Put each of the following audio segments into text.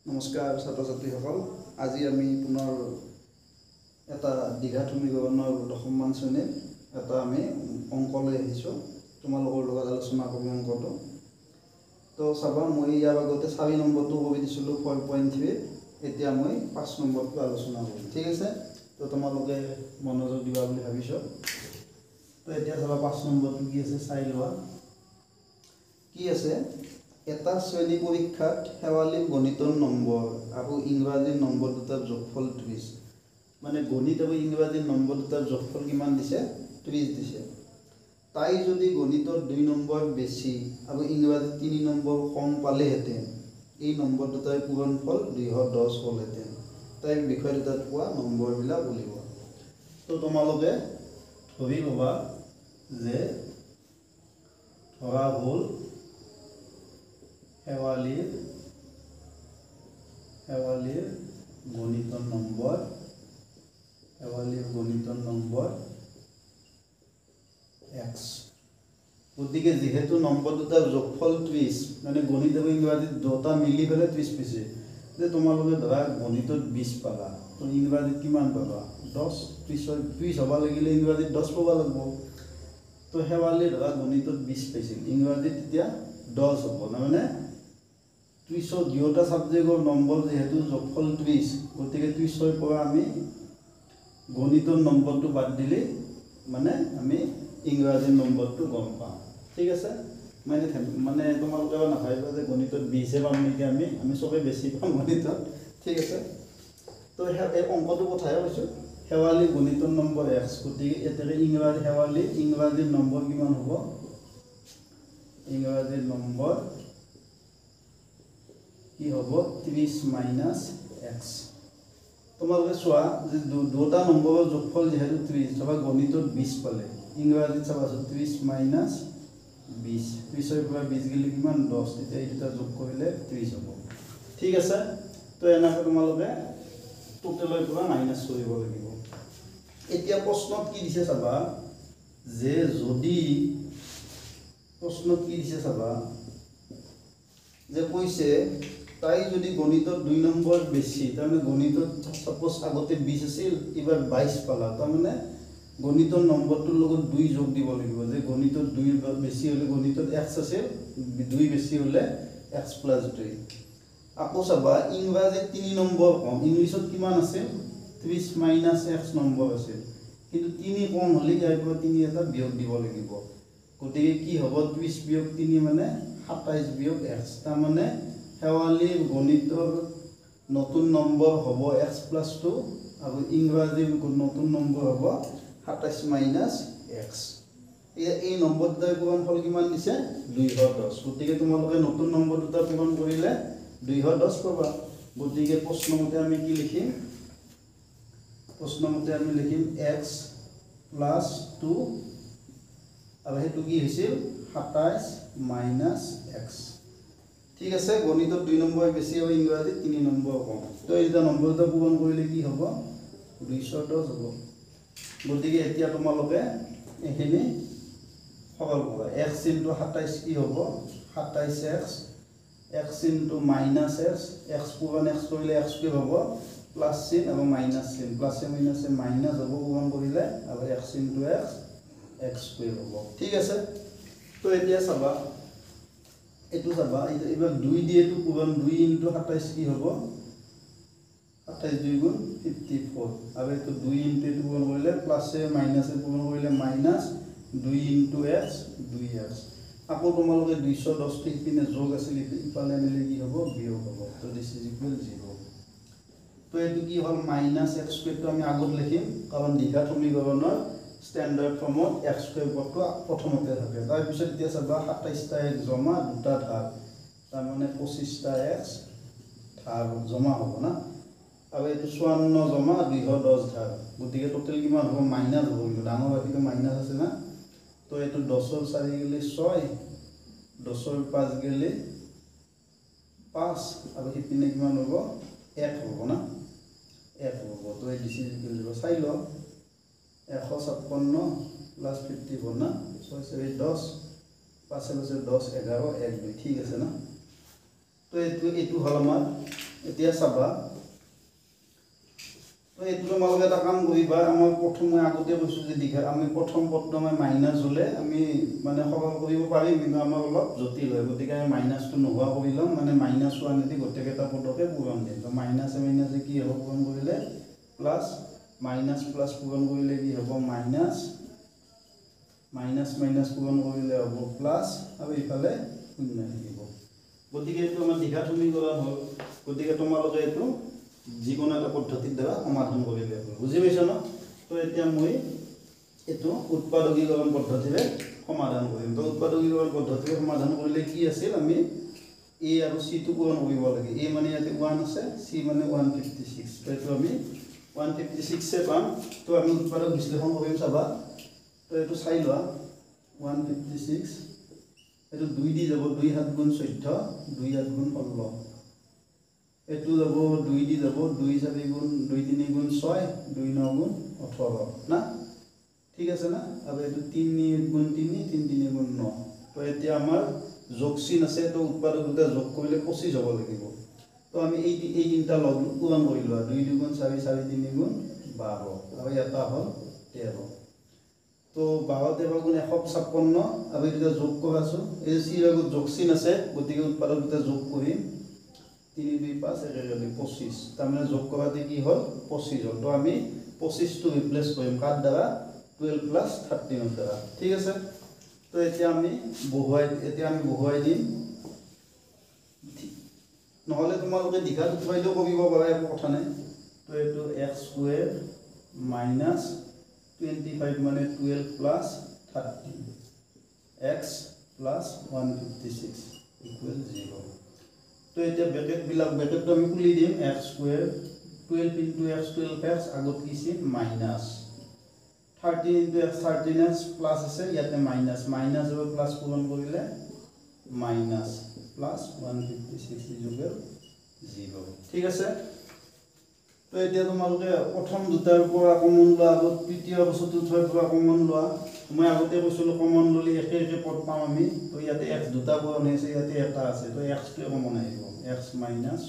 নমস্কাৰ ছাত্ৰ ছাত্ৰীসকল আজি আমি পুনৰ এটা দ্বিঘাত সমীকৰণৰ দশমমান শ্ৰেণীৰ এটা আমি অংক লৈ আহিছোঁ তোমালোকৰ লগত আলোচনা কৰি অংকটো তো চাবা মই ইয়াৰ আগতে 4 নম্বৰটো কৰি দিছিলোঁ 4.3 এতিয়া মই 5 নম্বৰটো আলোচনা কৰিম ঠিক আছে তো তোমালোকে মনোযোগ দিবা বুলি ভাবিছোঁ তো এতিয়া চাবা 5 নম্বৰটো কি আছে চাই লোৱা কি আছে এটা শ্ৰেণী পৰীক্ষাত শেৱালীৰ গণিতৰ নম্বৰ আৰু ইংৰাজীৰ নম্বৰ দুটাৰ যোগফল 30 মানে গণিত আৰু ইংৰাজীৰ নম্বৰ দুটাৰ যোগফল কিমান দিছে 30 দিছে তাই যদি গণিতৰ 2 নম্বৰ বেছি আৰু ইংৰাজীৰ 3 নম্বৰ কম পালেহেঁতেন এই নম্বৰ দুটাৰ পূৰণফল 210 হ'লহেঁতেন তাইৰ বিষয় দুটাত পোৱা নম্বৰবিলাক উলিওৱা তো তোমালোকে ধৰি ল'বা যে ধৰা হ'ল শেৱালীৰ গণিতৰ নম্বৰ x গতিকে যেহেতু নম্বৰ দুটাৰ যোগফল 30 মানে গণিত আৰু ইংৰাজীত দুটা মিলি পেলাই 30 পাইছে যে তোমালোকে ধৰা গণিতত 20 পালা তো ইংৰাজীত কিমান পাবা 10 30 হ'ব লাগিলে ইংৰাজীত 10 পাব লাগিব তো শেৱালী ধৰা গণিতত 20 পাইছিল ইংৰাজীত এতিয়া 10 হ'ব মানে 30 দুটা সাবজেক্টৰ নম্বৰ যেহেতু যোগফল 30 গতিকে 30 ৰ পৰা আমি গণিতৰ নম্বৰটো বাদ দিলে মানে আমি ইংৰাজীৰ নম্বৰটো গম পাম ঠিক আছে মানে তোমালোকে নাভাবিবা যে গণিতত 20 পাম নেকি আমি সবে বেছি পাম গণিতত ঠিক আছে তো এই অংকটো কথাই কৈছো শেৱালীৰ গণিতৰ নম্বৰ x গতিকে এতেৰে ইংৰাজী শেৱালীৰ ইংৰাজীৰ নম্বৰ কিমান হ'ব ইংৰাজীৰ নম্বৰ কি হ'ব 30 মাইনাস x তোমালোকে চোৱা যে দুটা নম্বৰৰ যোগফল যেহেতু 30 সবা গণিতত 20 পালে ইংৰাজীত চাবাছো 30 মাইনাস 20 30 ৰ পৰা 20 গেলে কিমান 10 তেতিয়া এটা যোগ কৰিলে 30 হ'ব ঠিক আছে তো এনাকে তোমালোকে টোটালৰ পৰা মাইনাস কৰিব লাগিব এতিয়া প্ৰশ্নত কি দিছে চাবা যে যদি প্ৰশ্নত কি দিছে চাবা যে কৈছে তাই যদি গণিতত 2 নম্বৰ বেছি তাৰমানে গণিতত সাপোজ আগতে 20 আছিল এবাৰ 22 পালা তাৰমানে গণিতৰ নম্বৰটোৰ লগত 2 যোগ দিব লাগিব যে গণিতত 2 বেছি হলে গণিতত x আছিল 2 বেছি হলে x + 2 আকৌ চাবা ইংৰাজীত 3 নম্বৰ কম ইংলিশত কিমান আছিল 30 - x নম্বৰ আছিল কিন্তু 3 কম হলে ইয়াৰ পৰা 3 এটা বিয়োগ দিব লাগিব গতিকে কি হ'ব 30 বিয়োগ 3 মানে 27 বিয়োগ x তাৰমানে শেৱালীৰ গণিতৰ নতুন নম্বৰ হ'ব x + 2 আৰু ইংৰাজীৰ নতুন নম্বৰ হ'ব 27 - x এই নম্বৰ দুটাৰ পূৰণফল কিমান দিছে 210 গতিকে তোমালোকে নতুন নম্বৰ দুটা পূৰণ কৰিলে 210 পাবা গতিকে প্ৰশ্নমতে আমি কি লিখিম x + 2 আৰু হেতু কি হৈছিল 27 - x ঠিক আছে গণিতত 2 নম্বৰ বেছি আৰু ইংৰাজীত 3 নম্বৰ কম তো এইটা নম্বৰ দুটা পূৰণ কৰিলে কি হ'ব 210 হ'ব গতিকে এতিয়া তোমালোকে এখিনি সৰল কৰা x * 27 কি হ'ব 27x x - x পূৰণ x কৰিলে x কি হ'ব প্লাস চিন আৰু মাইনাস চিন প্লাসে মাইনাসে মাইনাস হ'ব পূৰণ কৰিলে আৰু x * x স্কয়াৰ হ'ব ঠিক আছে তো এতিয়া চাবা এটো চাবা এবাৰ 2 দিয়ে তো পূৰণ 2 * 27 কি হ'ব 27 2 গুণ 54 আৰু এটো 2 * এটো পূৰণ কৰিলে প্লাসে মাইনাসে পূৰণ কৰিলে মাইনাস 2 * x 2x আকৌ তোমালোকে 210 টি পিনে যোগ আছিল ইফালে মিলে কি হ'ব বিয়োগ হ'ব তো দিস ইজ ইকুয়াল 0 তো এটো কি হ'ল -x স্কয়ার তো আমি আগত লিখিম কাৰণ দ্বিঘাত সমীকৰণৰ স্ট্যান্ডাৰ্ড ফৰ্মত x স্কয়াৰ পদটো প্ৰথমতে থাকে তাৰ পিছত এতিয়া চাবা 27 টা x জমা দুটা ধাৰ তাৰ মানে 25 টা x ধাৰ জমা হ'ব না আৰু এটো 54 জমা 210 ধাৰ গতিকে টোটাল কিমান হ'ব মাইনাস হ'ব কিন্তু ডাঙৰ বাকিটো মাইনাস আছে না তো এটো 10 ৰ 4 গেলে 6 10 ৰ 5 গেলে 5 আৰু ইপিনে কিমান হ'ব 1 হ'ব না 1 হ'ব তো এই ডিসি ইকুয়াল 0 চাই ল 156 প্লাস 54 না 6 7 10 5 10 11 1 2 ঠিক আছে না তো এটো হল আমার এতিয়া চাবা তো এইটো তোমালোকে এটা কাম কৰিবা আমাৰ প্ৰথম মই আগতে কৈছো যে দীঘা আমি প্ৰথম পদটো মাইনাস হলে আমি মানে সৰল কৰিব পাৰিম কিন্তু আমাৰ অলপ জটিল হয় গতিকে আমি মাইনাসটো নোহোৱা কৰি লম মানে -1 এদি গোটেইকেইটা পদকে পূৰণ দিম তো মাইনাসে মাইনাসে কি হ'ব পূৰণ কৰিলে প্লাস মাইনাস প্লাস পূৰণ কৰিলে কি হ'ব মাইনাস মাইনাস মাইনাস পূৰণ কৰিলে হ'ব প্লাস আৰু ইফালে শূন্য থাকিব গতিকে এইটো আমাৰ দীঘা সমীকৰণ হ'ল গতিকে তোমালোকে এইটো যিকোনো এটা পদ্ধতিৰ দ্বাৰা সমাধান কৰিলে হ'ব বুজি পাইছা ন তো এতিয়া মই এইটো উৎপাদকীকৰণ পদ্ধতিৰে সমাধান কৰিম তো উৎপাদকীকৰণ পদ্ধতিৰে সমাধান কৰিলে কি আছিল আমি a আৰু c টো পূৰণ কৰিব লাগে a মানে ইয়াতে 1 আছে c মানে 156 তো এইটো আমি 156 এ পাম তো আমি উৎপাদক বিশ্লেষণ কৰিম চাবা তো এইটো চাই লোৱা 156 এইটো 2 দি যাব 2 7 গুণ 14 2 8 গুণ 16 এটো যাব 2 দি যাব 2 4 গুণ 2 3 গুণ 6 2 9 গুণ 18 না ঠিক আছে না আৰু এটো 3 গুণ 3 3 3 গুণ 9 তো এতিয়া আমাৰ যোগ চিন আছে তো উৎপাদক দুটা যোগ কৰিলে 25 হ'ব লাগিব তো আমি এই তিনটা লগ পূৰণ কৰিলো 2 2 গুণ 4 4 3 গুণ 12 আৰু এটা হ'ল 13 তো 12 13 গুণ 156 আৰু এটা যোগ কৰাছো এই চিৰ আগত যোগ চিন আছে গতিকে উৎপাদক দুটা যোগ কৰিম 3 2 5 1 25 তাৰমানে যোগ কৰাতে কি হ'ল 25 হ'ল তো আমি 25 টো ৰিপ্লেস কৰিম কাট দ্বাৰা 12 প্লাস 13 দ্বাৰা ঠিক আছে তো এতিয়া আমি বহুৱাই দিম নহলে তোমালোকে দীঘাত উঠাইলেও কৰিব পাৰা একো কথা নাই তো এইটো x স্কয়াৰ মাইনাস 25 মানে 12 প্লাস 13 x প্লাস 156 ইকুৱেল 0 তো এতিয়া ব্ৰেকেটটো আমি খুলি দিম x square 12 into x 12x আগত কি আছে minus 13 into x 13x plus আছে ইয়াতে মাইনাস আৰু প্লাস পূৰণ কৰিলে মাইনাস প্লাস 156 ইকুৱেল 0 ঠিক আছে তো এতিয়া তোমালোকে প্ৰথম দুটাৰ পৰা কমন লোৱা আগত তৃতীয় আৰু চতুৰ্থৰ পৰা কমন লোৱা মই আগতে কৈছিলো কমন ললি একে একে পদ পাম আমি তো ইয়াতে x দুটা পূৰণ হৈছে ইয়াতে এটা আছে তো x টো কমন আহিব x - 12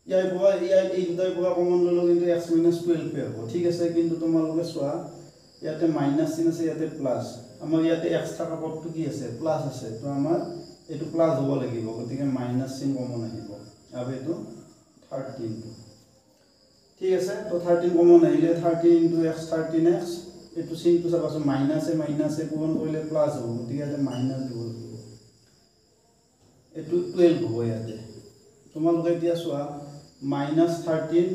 ইয়াৰ পৰা এই দুটাৰ পৰা কমন ললো কিন্তু x - 12 পে হ'ব ঠিক আছে কিন্তু তোমালোকে চোৱা ইয়াতে মাইনাস চিন আছে ইয়াতে প্লাস আমাৰ ইয়াতে x থকা পদটো কি আছে প্লাস আছে তো আমাৰ এটো প্লাস হ'ব লাগিব গতিকে মাইনাস চিন কমন আহিব আৰু এটো 13 ঠিক আছে তো 13 কমন আহিলে 13 into x 13x এটো চিনটো চাবাছো মাইনাসে পূৰণ কৰিলে প্লাস হ'ব গতিকে এটা মাইনাস দিব লাগিব এটো 12 হ'ব ইয়াতে তোমালোকে এতিয়া চোৱা -13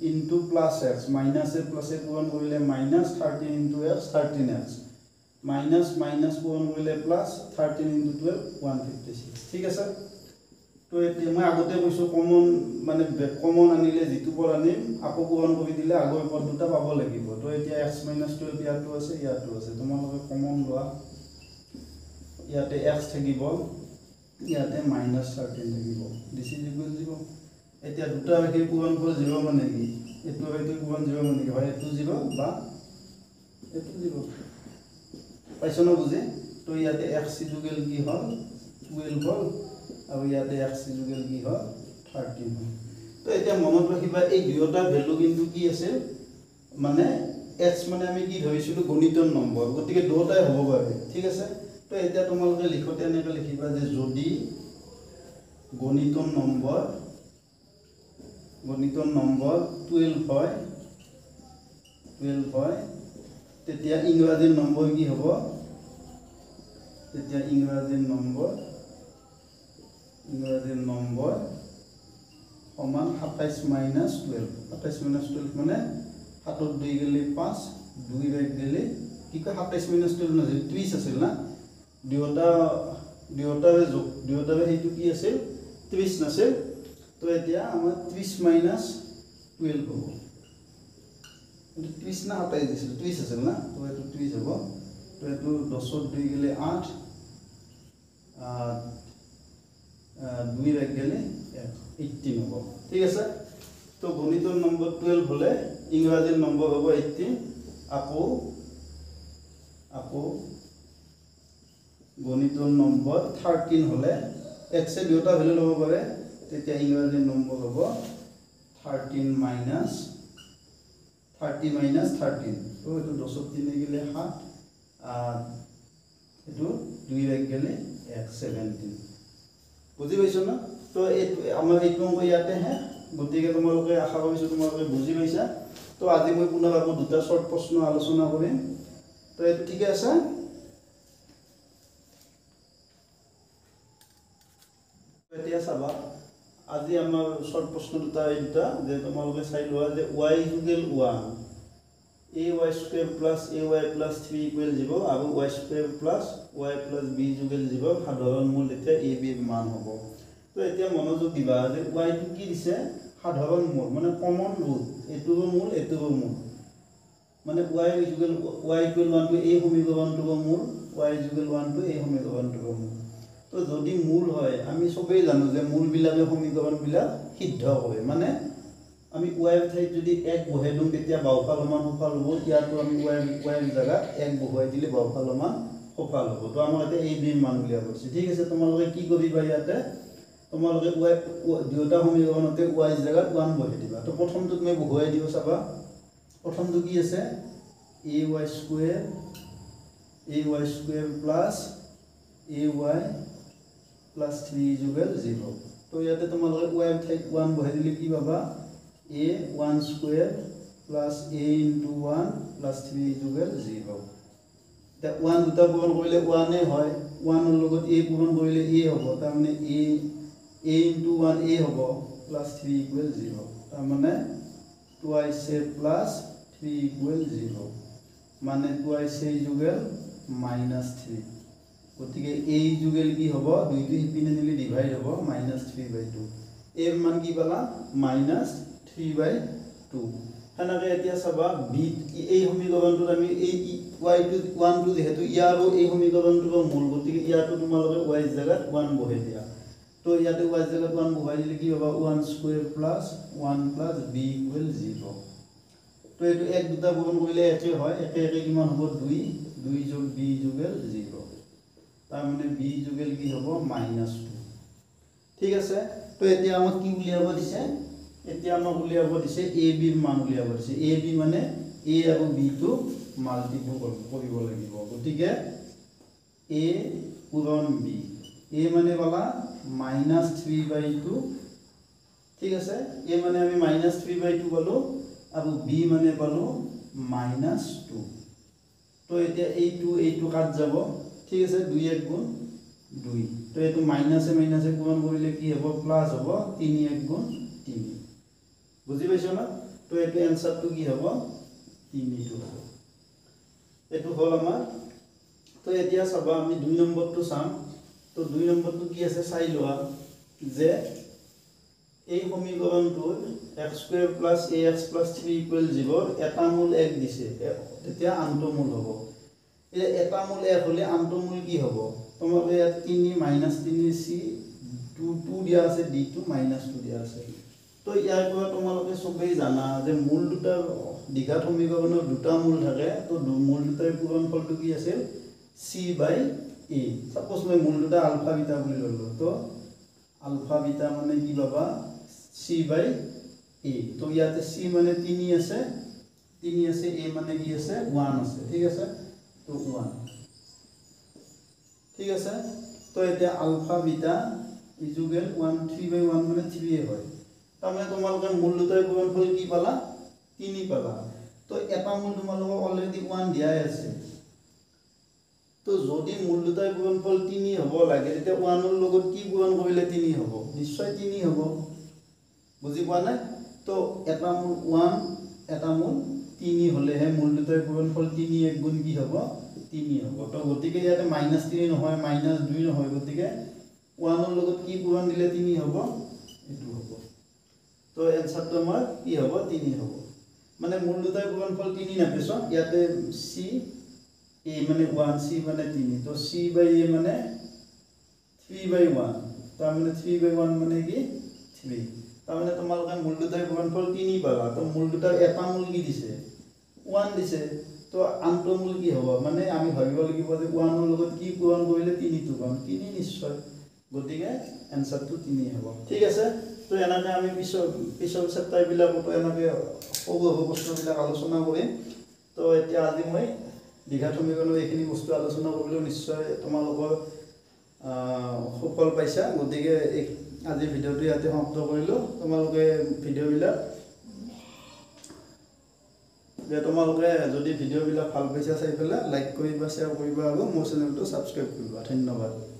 into plus x মাইনাসে প্লাসে পূৰণ কৰিলে -13 into x 13x মাইনাস পূৰণ কৰিলে প্লাস 13 into 12 156 ঠিক আছে তো এতিয়া মই আগতে কৈছো কমন আনিলে যেটো পৰ আনিম আকৌ পূৰণ কৰি দিলে আগৰ পদ দুটা পাব লাগিব তো এতিয়া x - 12 ইয়াতো আছে তোমালোকে কমন লোৱা ইয়াতে x থাকিব ইয়াতে -13 থাকিব দিস ইজ ইকুৱেল 0 এতিয়া দুটা ৰাখি পূৰণ কৰি 0 মানে কি এটো হয়তো পূৰণ 0 মানে কি হয় এটো 0 বা এটো 0 পাইছো না বুজি তো ইয়াতে x ইকুৱেল কি হ'ল 12 হ'ল আৰু ইয়াতে x ইকুৱেল কি হ'ল 13 হ'ল তো এতিয়া মনত ৰাখিবা এই দুয়োটা ভ্যালু কিন্তু কি আছে মানে x মানে আমি কি ধৰিছিলো গণিতৰ নম্বৰ গতিকে দুয়োটাই হ'ব পাৰে ঠিক আছে তো এতিয়া তোমালোকে লিখতে এনেকৈ লিখিবা যে যদি গণিতৰ নম্বৰ 12 হয় তেতিয়া ইংৰাজীৰ নম্বৰ কি হ'ব তেতিয়া ইংৰাজীৰ নম্বৰ সমান 27 - 12 27 - 12 মানে 7 2 গেলে 5 2 1 গেলে কি কয় 27 - 12 না 30 আছিল না দুয়োটাৰে হেতু কি আছিল 30 নাছিল তো এতিয়া আমাৰ 30 - 12 হ'ব 30 না 27 দিছিল 30 আছিল না তো এটো 30 হ'ব তো এটো 10 2 গেলে 8 2 1 গেলে 18 হ'ব ঠিক আছে তো গণিতৰ নম্বৰ 12 হলে ইংৰাজীৰ নম্বৰ হ'ব 18 আকৌ গণিতৰ নম্বৰ 13 হলে x এ দুটা ভ্যালু ল'ব পাৰে তেতিয়া ইংৰাজী নম্বৰ হ'ব 13 minus 30 minus 13 তো এটো 10 3 গেলে 7 এটো 2 এক গেলে 17 বুজি পাইছো না তো এটো আমাৰ এইটো অংক ইয়াতে হে গতিকে তোমালোকে আশা কৰিছো তোমালোকে বুজি পাইছা তো আজি মই পুনৰ আকৌ দুটা শৰ্ট প্ৰশ্ন আলোচনা কৰিম তো এটো ঠিক আছে এতিয়া চাবা আজি আমাৰ শৰ্ট প্ৰশ্ন দুটা এইটা যে তোমালোকে চাই লোৱা যে y equal 1 ay square plus ay plus 3 equal 0 আৰু y square plus y plus b equal 0 সাধাৰণ মূল এতিয়া a b ৰ মান হ'ব তো এতিয়া মনোযোগ দিবা যে y টো কি দিছে সাধাৰণ মূল মানে কমন ৰুট এটোৰ মূল এটোৰ মূল মানে y ইকুৱেল 1 টো এই সমীকৰণটোৰ মূল y ইকুৱেল 1 টো এই সমীকৰণটোৰ মূল তো যদি মূল হয় আমি সবেই জানো যে মূল বিলাকে সমীকৰণ বিলাক সিদ্ধ কৰে মানে আমি y এর ঠাইত যদি 1 বহাই দিম তেতিয়া বাওফাল মান সফল হ'ব ইয়াতো আমি y এর জায়গাত 1 বহাই দিলে বাওফাল মান সফল হ'ব তো আমাৰ এতে এই বিৰ মান উলিয়া গৈছে ঠিক আছে তোমালোকে কি কৰিবা ইয়াতে তোমালোকে y দুটা সমীকৰণতে y এৰ জায়গাত 1 বহাই দিবা তো প্ৰথমটো তুমি বহাই দিও চাবা প্ৰথমটো কি আছে ay square plus ay plus 3 is equal 0 तो ইয়াতে তোমালোকে y এর ঠাইত 1 বহাই দিলে কি পাবা a 1 square plus a into 1 plus 3 is equal 0 তা 1 দুটা পূৰণ কৰিলে 1 এ হয় 1 ৰ লগত a পূৰণ কৰিলে a হ'ব তাৰ মানে a into 1 a হ'ব plus 3 equal 0 তাৰ মানে twice a plus 3 equal 0 মানে twice a is equal -3 গতিকে a ইকুৱেল কি হ'ব দুইটো ইপিনে নিলে ডিভাইড হ'ব -3/2 এর মান কি পালা -3/2 হানাকে এতিয়া চাবা b এই সমীকৰণটো আমি এই y টু 1 টু যেহেতু ইয়াৰো এই সমীকৰণটোৰ মূল গতিকে ইয়াতো তোমালোকে y এর জায়গাত 1 বহাই দিয়া তো ইয়াতে y এর জায়গাত 1 বহাই দিলে কি হ'ব 1 square plus 1 plus b equal 0 তো এটো এক দুটা পূৰণ কৰিলে একে হয় একে একে কিমান হ'ব 2 2 যোগ b ইকুৱেল 0 তাৰ মানে b ইকুৱেল কি হ'ব -2 ঠিক আছে তো এতিয়া আমাক কি উলিয়াব দিছে এতিয়া আমাক উলিয়াব দিছে a b ৰ মান উলিয়াব দিছে a b মানে a আৰু b টো মাল্টিপল কৰিব লাগিব গতিকে a পূৰণ b a মানে পালা -3/2 ঠিক আছে a মানে আমি -3/2 পালো আৰু b মানে পালো -2 তো এতিয়া এইটো কাট যাব ঠিক আছে 2 1 গুণ 2 তো এটো মাইনাসে মাইনাসে পূৰণ কৰিলে কি হ'ব প্লাস হ'ব 3 1 গুণ 3 বুজি পাইছো না তো এটো आंसरটো কি হ'ব 3 টো হ'ব এটো হল আমাৰ তো এতিয়া চাবা আমি 2 নম্বৰটো চাম তো 2 নম্বৰটো কি আছে চাই লোৱা যে এই সমীকৰণটোৰ x² + ax + 3 = 0 এটা মূল 1 দিছে তেতিয়া আনটো মূল হ'ব এটা মূল 1 হলে আনটো মূল কি হ'ব তোমাকে ইয়াত 3 -3c 2 দিয়া আছে d2 -2 দিয়া আছে তো ইয়াৰ পৰা তোমালোকে সবেই জানা যে মূল দুটা দ্বিঘাত সমীকৰণৰ দুটা মূল থাকে তো মূল দুটাৰ পূৰণফলটো কি আছে c/a সাপোজ মই মূল দুটা আলফা বিটা বুলি ললো তো আলফা বিটা মানে কি পাবা c/a তো ইয়াতে c মানে 3 আছে a মানে কি আছে 1 আছে ঠিক আছে তো 1 ঠিক আছে তো এতিয়া আলফা বিটা ইকুৱেল 1 3/1 মানে 3 হয় তাৰ মানে তোমালোকে মূল দুটাৰ পূৰণফল কি পালা 3 পালা তো এটা মূল তোমালোকক অলৰেডি 1 দিয়াই আছে তো যদি মূল দুটাৰ পূৰণফল 3 হ'ব লাগে তেতিয়া 1 ৰ লগত কি পূৰণ কৰিলে 3 হ'ব নিশ্চয় 3 হ'ব বুজি পোৱা নাই তো এটা মূল 1 এটা মূল 3 হলেহে মূল দুটাৰ পূৰণফল 3 1 গুণ কি হ'ব 3 হ'ব তো গতিকে ইয়াতে -3 নহয় -2 নহয় গতিকে 1 ৰ লগত কি পূৰণ দিলে 3 হ'ব এটো হ'ব তো आंसरটো আমাৰ কি হ'ব 3 হ'ব মানে মূল দুটাৰ পূৰণফল 3 নাপাইছ ইয়াতে c a মানে 1 c মানে 3 তো c/a মানে 3/1 তাৰ মানে 3/1 মানে কি 3 তাৰ মানে তোমালোকে মূল দুটাৰ পূৰণফল 3 পালা তো মূল দুটাৰ এটা মূল কি দিছে 1 দিছে তো আনটো মূল কি হ'ব মানে আমি ভাবিব লাগিব যে 1 ৰ লগত কি পূৰণ কৰিলে 3 টো পাম 3 নিশ্চয় গতিকে এনসাৰটো 3 হ'ব ঠিক আছে তো এনাকে আমি পিছৰ চেপ্টাৰ বিলাকতো এনাকে সৰু প্ৰশ্নবিলাক আলোচনা কৰিম তো এতিয়া আজি মই দ্বিঘাত সমীকৰণৰ এইখিনি বস্তু আলোচনা কৰিলো নিশ্চয় তোমালোকৰ সুফল পাইছা গতিকে আজি ভিডিওটো ইয়াতে সমাপ্ত কৰিলো তোমালোকে ভিডিওবিলাক তোমালোকে যদি ভিডিওবিলাক ভাল পাইছা চাই পেলাই লাইক কৰিবা শ্বেয়াৰ কৰিবা আৰু মোৰ চেনেলটো সাবস্ক্ৰাইব কৰিবা ধন্যবাদ